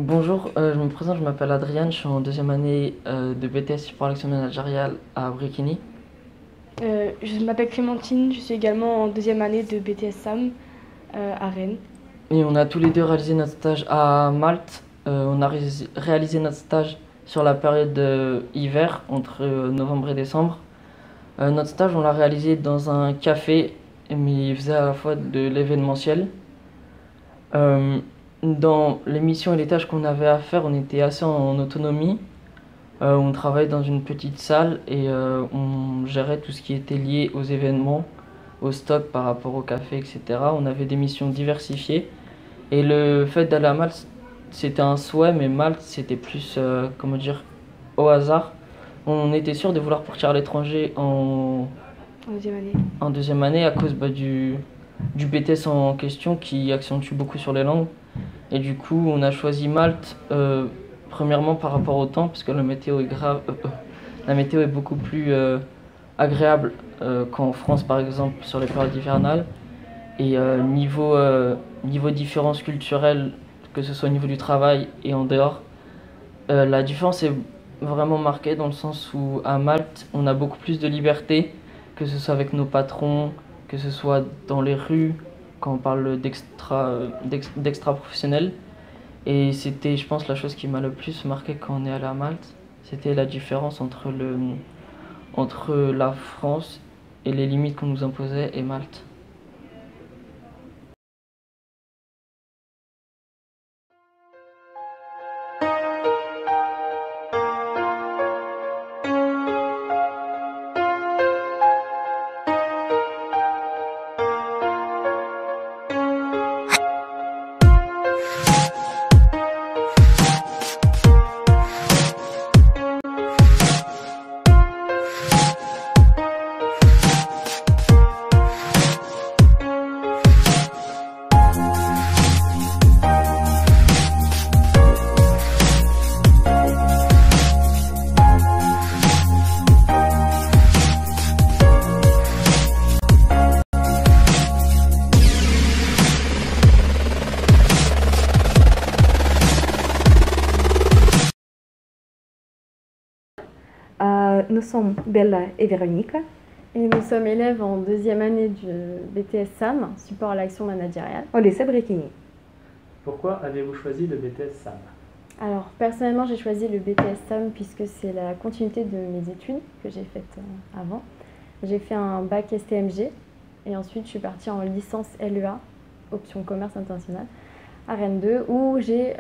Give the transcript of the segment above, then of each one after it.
Bonjour, je me présente, je m'appelle Adriane, je suis en deuxième année de BTS Support à l'action managériale à Bréquigny. Je m'appelle Clémentine, je suis également en deuxième année de BTS SAM à Rennes. Et on a tous les deux réalisé notre stage à Malte. On a réalisé notre stage sur la période hiver, entre novembre et décembre. Notre stage, on l'a réalisé dans un café, mais il faisait à la fois de l'événementiel. Euh, dans les missions et les tâches qu'on avait à faire, on était assez en autonomie. On travaillait dans une petite salle et on gérait tout ce qui était lié aux événements, au stock par rapport au café, etc. On avait des missions diversifiées. Et le fait d'aller à Malte, c'était un souhait, mais Malte, c'était plus, comment dire, au hasard. On était sûr de vouloir partir à l'étranger En deuxième année. en deuxième année à cause du BTS en question qui accentue beaucoup sur les langues. Et du coup, on a choisi Malte, premièrement par rapport au temps, parce que la météo est beaucoup plus agréable qu'en France, par exemple, sur les périodes hivernales. Et niveau différence culturelle, que ce soit au niveau du travail et en dehors, la différence est vraiment marquée dans le sens où à Malte, on a beaucoup plus de liberté, que ce soit avec nos patrons, que ce soit dans les rues, quand on parle d'extra professionnel. Et c'était, je pense, la chose qui m'a le plus marqué quand on est allé à Malte, c'était la différence entre la France et les limites qu'on nous imposait et Malte. Nous sommes Bella et Véronique. Et nous sommes élèves en deuxième année du BTS SAM, support à l'action managériale. Au lycée Bréquigny. Pourquoi avez-vous choisi le BTS SAM? Alors personnellement j'ai choisi le BTS SAM puisque c'est la continuité de mes études que j'ai faites avant. J'ai fait un bac STMG et ensuite je suis partie en licence LEA, option commerce international, à Rennes 2 où j'ai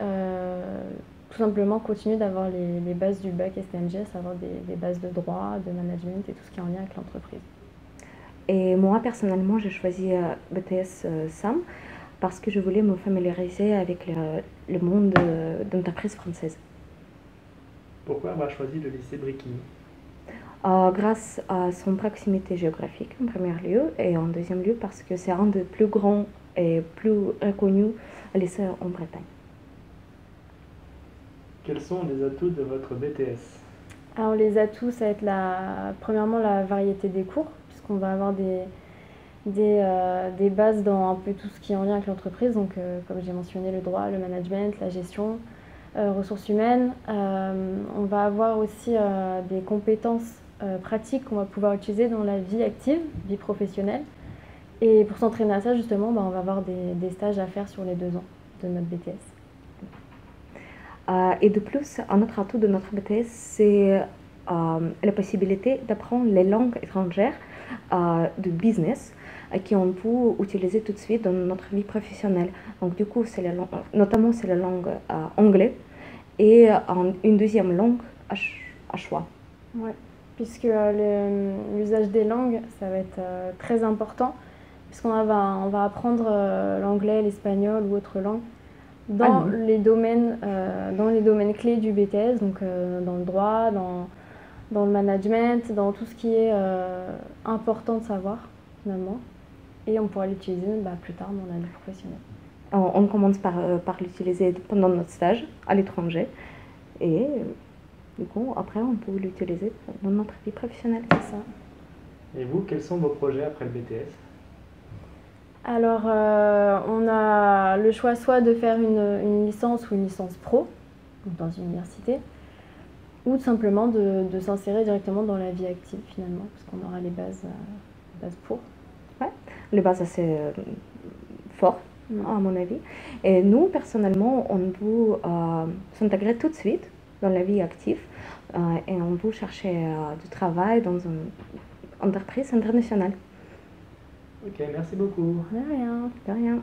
tout simplement continué d'avoir les bases du bac STMG, à savoir des bases de droit, de management et tout ce qui est en lien avec l'entreprise. Et moi, personnellement, j'ai choisi BTS SAM parce que je voulais me familiariser avec le monde d'entreprise française. Pourquoi avoir choisi le lycée Bréquigny? Grâce à son proximité géographique, en premier lieu, et en deuxième lieu parce que c'est un des plus grands et plus reconnus lycées en Bretagne. Quels sont les atouts de votre BTS? Alors les atouts, ça va être premièrement la variété des cours, puisqu'on va avoir des bases dans un peu tout ce qui est en lien avec l'entreprise, donc comme j'ai mentionné, le droit, le management, la gestion, ressources humaines. On va avoir aussi des compétences pratiques qu'on va pouvoir utiliser dans la vie active, vie professionnelle. Et pour s'entraîner à ça, justement, on va avoir des stages à faire sur les 2 ans de notre BTS. Et de plus, un autre atout de notre BTS, c'est la possibilité d'apprendre les langues étrangères de business qu'on peut utiliser tout de suite dans notre vie professionnelle. Donc du coup, notamment c'est la langue anglaise et une deuxième langue à choix. Ouais, puisque l'usage des langues, ça va être très important, puisqu'on va apprendre l'anglais, l'espagnol ou autre langue dans les domaines clés du BTS, donc dans le droit, dans le management, dans tout ce qui est important de savoir finalement. Et on pourra l'utiliser plus tard dans la vie professionnelle. On commence par l'utiliser pendant notre stage à l'étranger et du coup après on peut l'utiliser dans notre vie professionnelle. C'est ça. Et vous, quels sont vos projets après le BTS? Alors, on a le choix soit de faire une licence ou une licence pro, donc dans une université, ou tout simplement de s'insérer directement dans la vie active finalement, parce qu'on aura les bases pour. Ouais, les bases assez fortes, à mon avis. Et nous, personnellement, on peut s'intégrer tout de suite dans la vie active et on peut chercher du travail dans une entreprise internationale. Ok, merci beaucoup. De rien. De rien.